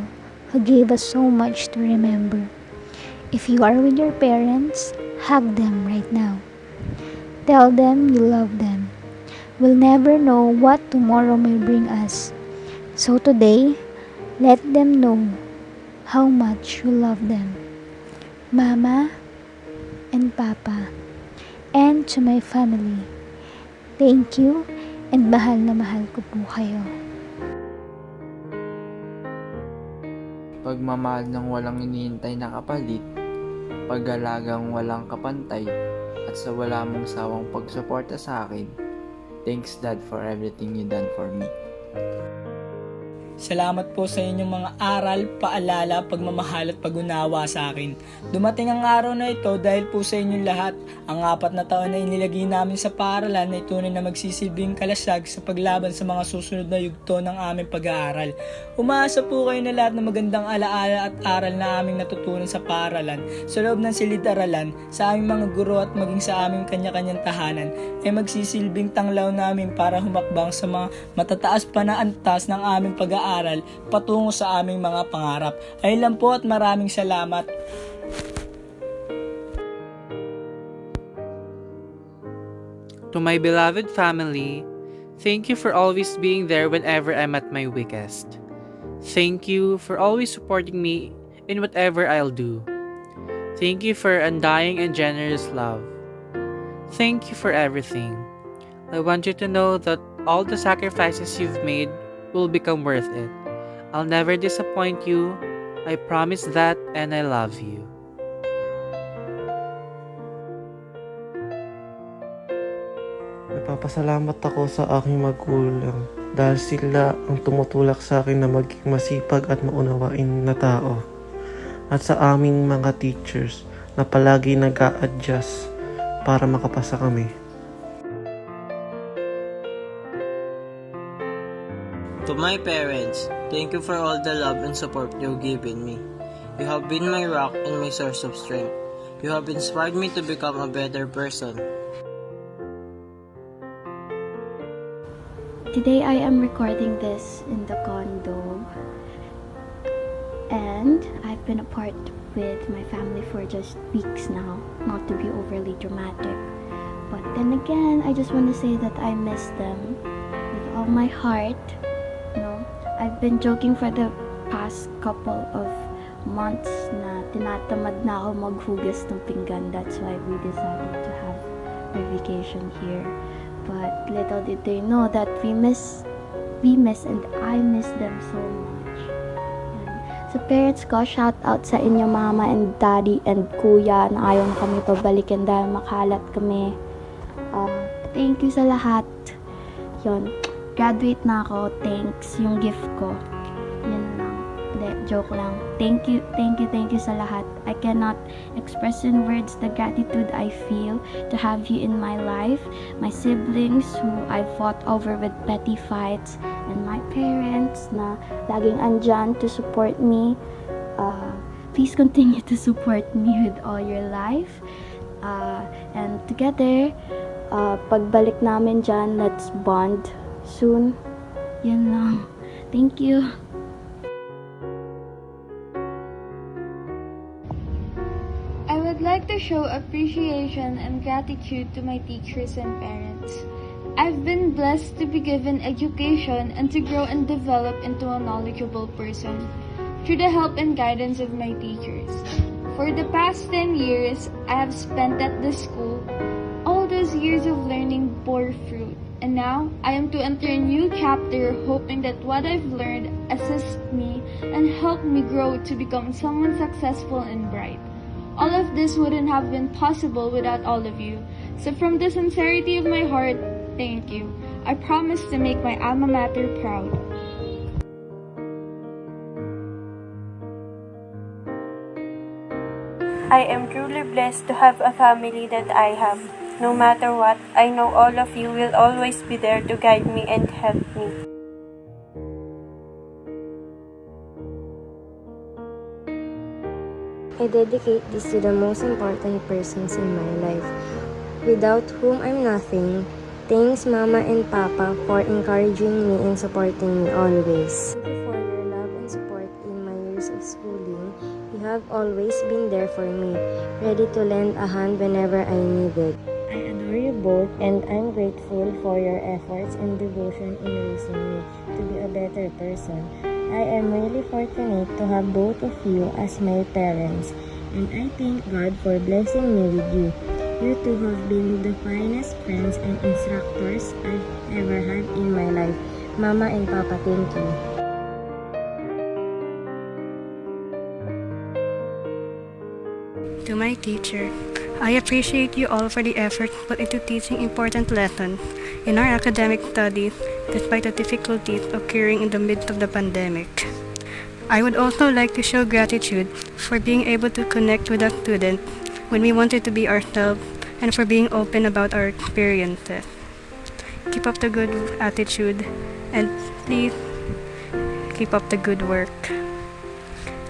who gave us so much to remember. If you are with your parents, hug them right now. Tell them you love them. We'll never know what tomorrow may bring us. So today, let them know how much you love them. Mama and Papa, and to my family, thank you and mahal na mahal ko po kayo. Pagmamahal ng walang hinihintay na kapalit, pag-alagang walang kapantay, at sa wala mong sawang pagsuporta sa akin. Thanks Dad for everything you done for me. Salamat po sa inyong mga aral, paalala, pagmamahal at pag-unawa sa akin. Dumating ang araw na ito dahil po sa inyong lahat. Ang 4 na taon na inilagay namin sa paaralan ay tunay na magsisilbing kalasag sa paglaban sa mga susunod na yugto ng aming pag-aaral. Umaasa po kayo na lahat ng magandang alaala at aral na aming natutunan sa paaralan, sa loob ng silid-aralan, sa aming mga guro at maging sa aming kanya-kanyang tahanan, ay magsisilbing tanglaw namin para humakbang sa mga matataas pa na antas ng aming pag-aaral patungo sa aming mga pangarap. Ayun lang po at maraming salamat. To my beloved family, thank you for always being there whenever I'm at my weakest. Thank you for always supporting me in whatever I'll do. Thank you for undying and generous love. Thank you for everything. I want you to know that all the sacrifices you've made will become worth it. I'll never disappoint you. I promise that, and I love you. Nagpapasalamat ako sa aking magulang dahil sila ang tumutulak sa akin na maging masipag at maunawain na tao. At sa aming mga teachers na palagi nag-a-adjust para makapasa kami. To my parents, thank you for all the love and support you've given me. You have been my rock and my source of strength. You have inspired me to become a better person. Today I am recording this in the condo, and I've been apart with my family for just weeks now, not to be overly dramatic. But then again, I just want to say that I miss them with all my heart. I've been joking for the past couple of months na tinatamad na ako maghugas ng pinggan. That's why we decided to have our vacation here. But little did they know that we miss and I miss them so much. And sa parents ko, shout out sa inyo mama and daddy and kuya na ayaw na kami pabalikin dahil makalat kami. Thank you sa lahat. Yun, graduate na ako. Thanks yung gift ko. Yun lang. Joke lang. Thank you sa lahat. I cannot express in words the gratitude I feel to have you in my life, my siblings who I fought over with petty fights, and my parents na laging andyan to support me. Please continue to support me with all your life. And together, pagbalik namin dyan, let's bond soon. Yan lang. Thank you. I would like to show appreciation and gratitude to my teachers and parents. I've been blessed to be given education and to grow and develop into a knowledgeable person through the help and guidance of my teachers. For the past 10 years I have spent at the school, all those years of learning bore fruit. And now, I am to enter a new chapter hoping that what I've learned assists me and help me grow to become someone successful and bright. All of this wouldn't have been possible without all of you. So from the sincerity of my heart, thank you. I promise to make my alma mater proud. I am truly blessed to have a family that I have. No matter what, I know all of you will always be there to guide me and help me. I dedicate this to the most important persons in my life, without whom I'm nothing. Thanks Mama and Papa for encouraging me and supporting me always. Thank you for your love and support in my years of schooling. You have always been there for me, ready to lend a hand whenever I needed. I adore you both, and I'm grateful for your efforts and devotion in raising me to be a better person. I am really fortunate to have both of you as my parents, and I thank God for blessing me with you. You two have been the finest friends and instructors I've ever had in my life. Mama and Papa, thank you. To my teacher, I appreciate you all for the effort put into teaching important lessons in our academic studies despite the difficulties occurring in the midst of the pandemic. I would also like to show gratitude for being able to connect with a student when we wanted to be ourselves and for being open about our experiences. Keep up the good attitude and please keep up the good work.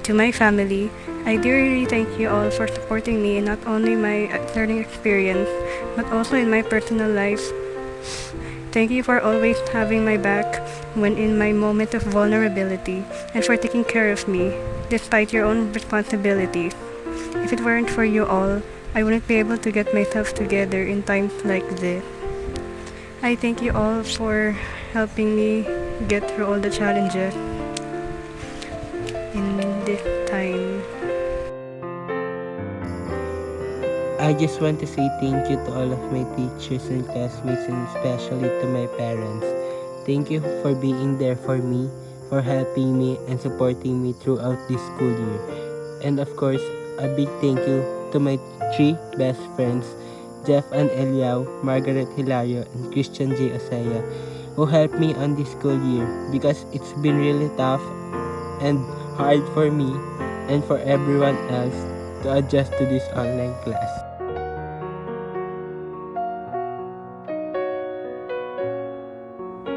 To my family, I dearly thank you all for supporting me in not only my learning experience, but also in my personal life. Thank you for always having my back when in my moment of vulnerability and for taking care of me, despite your own responsibilities. If it weren't for you all, I wouldn't be able to get myself together in times like this. I thank you all for helping me get through all the challenges in this time. I just want to say thank you to all of my teachers and classmates and especially to my parents. Thank you for being there for me, for helping me and supporting me throughout this school year. And of course, a big thank you to my 3 best friends, Jeff and Eliao, Margaret Hilario, and Christian J. Osaya, who helped me on this school year because it's been really tough and hard for me and for everyone else to adjust to this online class.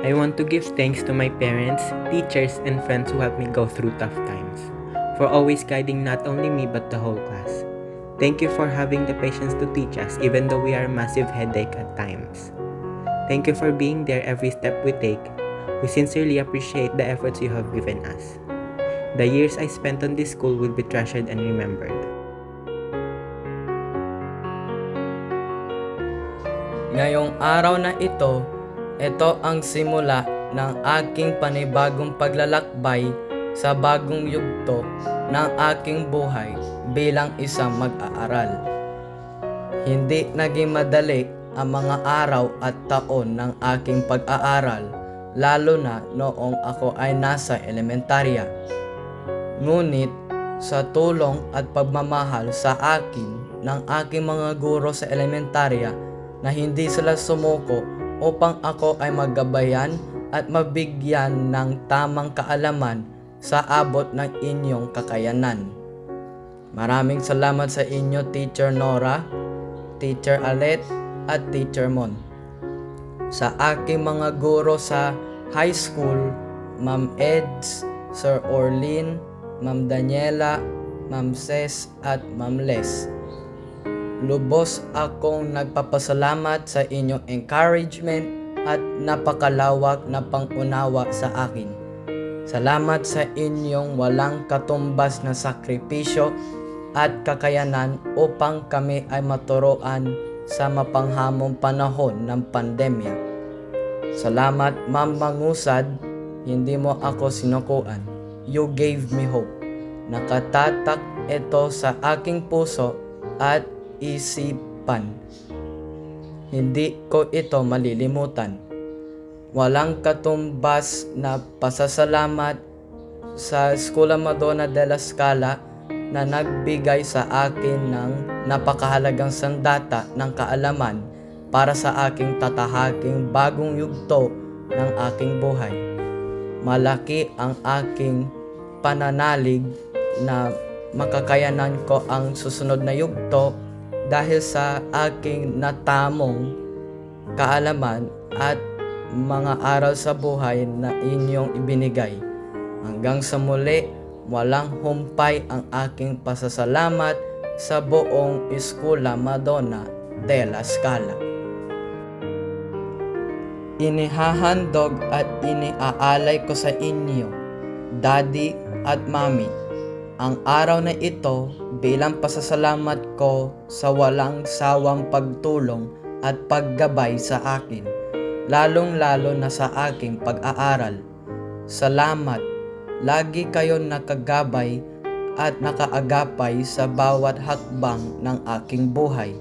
I want to give thanks to my parents, teachers, and friends who helped me go through tough times, for always guiding not only me but the whole class. Thank you for having the patience to teach us even though we are a massive headache at times. Thank you for being there every step we take. We sincerely appreciate the efforts you have given us. The years I spent on this school will be treasured and remembered. Ngayong araw na ito ang simula ng aking panibagong paglalakbay sa bagong yugto ng aking buhay bilang isang mag-aaral. Hindi naging madali ang mga araw at taon ng aking pag-aaral, lalo na noong ako ay nasa elementarya. Ngunit sa tulong at pagmamahal sa akin ng aking mga guro sa elementarya na hindi sila sumuko upang ako ay magabayan at mabigyan ng tamang kaalaman sa abot ng inyong kakayanan. Maraming salamat sa inyo, Teacher Nora, Teacher Alet, at Teacher Mon. Sa aking mga guro sa high school, Ma'am Eds, Sir Orlin, Ma'am Daniela, Ma'am Ces, at Ma'am Les. Lubos akong nagpapasalamat sa inyong encouragement at napakalawak na pangunawa sa akin. Salamat sa inyong walang katumbas na sakripisyo at kakayanan upang kami ay maturuan sa mapanghamong panahon ng pandemya. Salamat, Ma'am Mangusad, hindi mo ako sinukuan. You gave me hope. Nakatatak ito sa aking puso at isipan. Hindi ko ito malilimutan. Walang katumbas na pasasalamat sa Eskwela Madonna de la Scala na nagbigay sa akin ng napakahalagang sandata ng kaalaman para sa aking tatahaking bagong yugto ng aking buhay. Malaki ang aking pananalig na makakayanan ko ang susunod na yugto dahil sa aking natamong kaalaman at mga aral sa buhay na inyong ibinigay. Hanggang sa muli, walang humpay ang aking pasasalamat sa buong Eskwela Madonna de la Scala. Inihahandog at iniaalay ko sa inyo, Daddy at Mommy, ang araw na ito bilang pasasalamat ko sa walang sawang pagtulong at paggabay sa akin, lalong-lalo na sa aking pag-aaral. Salamat, lagi kayo nakagabay at nakaagapay sa bawat hakbang ng aking buhay.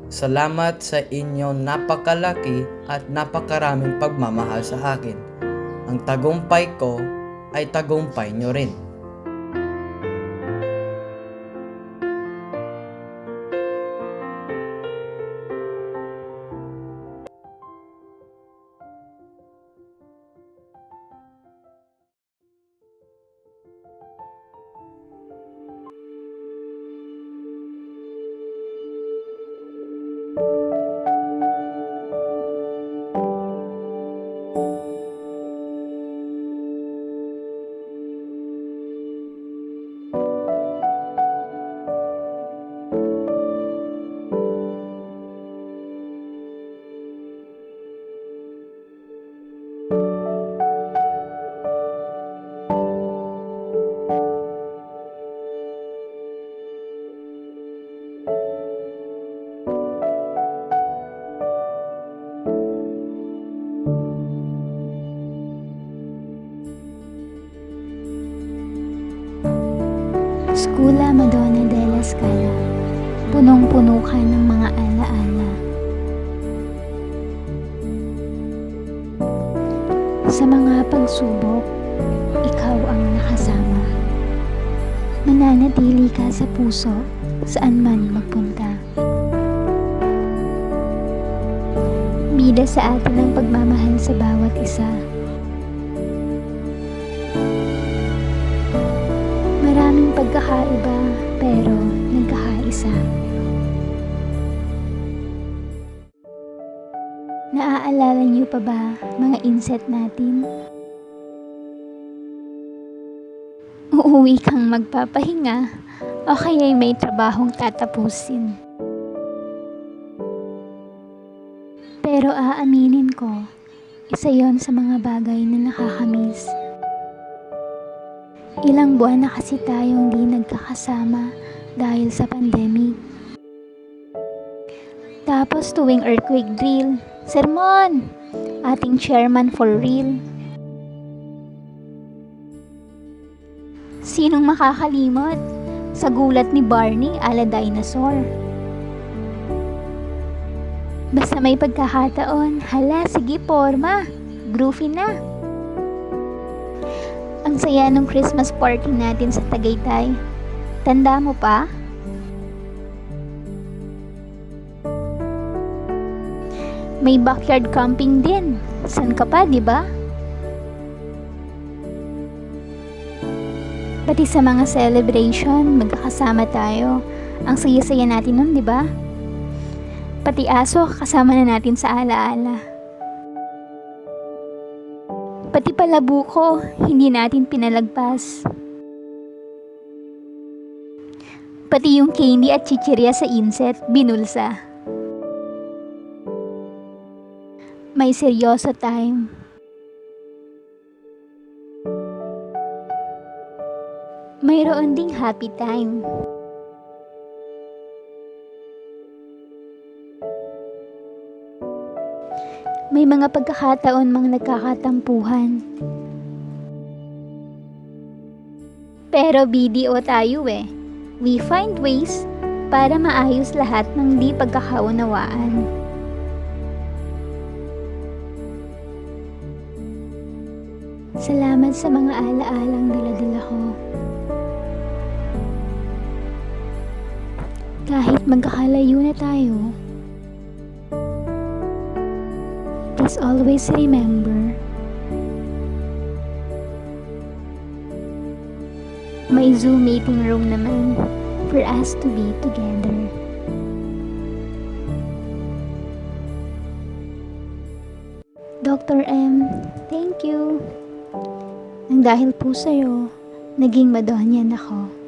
Salamat sa inyong napakalaki at napakaraming pagmamahal sa akin. Ang tagumpay ko ay tagumpay nyo rin. Eskwela Madonna de la Scala, punong-puno ka ng mga alaala. Sa mga pagsubok, ikaw ang nakasama. Mananatili ka sa puso saan man magpunta. Bida sa atin ang pagmamahal sa bawat isa. Maraming pagkakaiba pero nagkakaisa. Naaalala niyo pa ba mga inset natin? Uuwi kang magpapahinga o kaya'y may trabahong tatapusin. Pero aaminin ko, isa yon sa mga bagay na nakakamiss. Ilang buwan na kasi tayong di nagkakasama dahil sa pandemic. Tapos tuwing earthquake drill, sermon! Ating chairman for real. Sinong makakalimot sa gulat ni Barney ala dinosaur? Basta may pagkakataon, hala sige porma, groovy na. Ang saya nung Christmas party natin sa Tagaytay. Tanda mo pa? May backyard camping din. San ka pa, di ba? Pati sa mga celebration, magkakasama tayo. Ang saya-saya natin nun, di ba? Pati aso, kasama na natin sa alaala. Pati palabuko, hindi natin pinalagpas. Pati yung candy at chichirya sa inset, binulsa. May seryoso time. Mayroon ding happy time. May mga pagkakataon mga nagkakatampuhan. Pero BDO tayo eh. We find ways para maayos lahat ng di pagkakaunawaan. Salamat sa mga alaalang dala-dala ko. Kahit magkakalayo na tayo, please always remember, may Zoom meeting room naman for us to be together. Dr. M, thank you. Nang dahil po sa'yo, naging Madonian ako.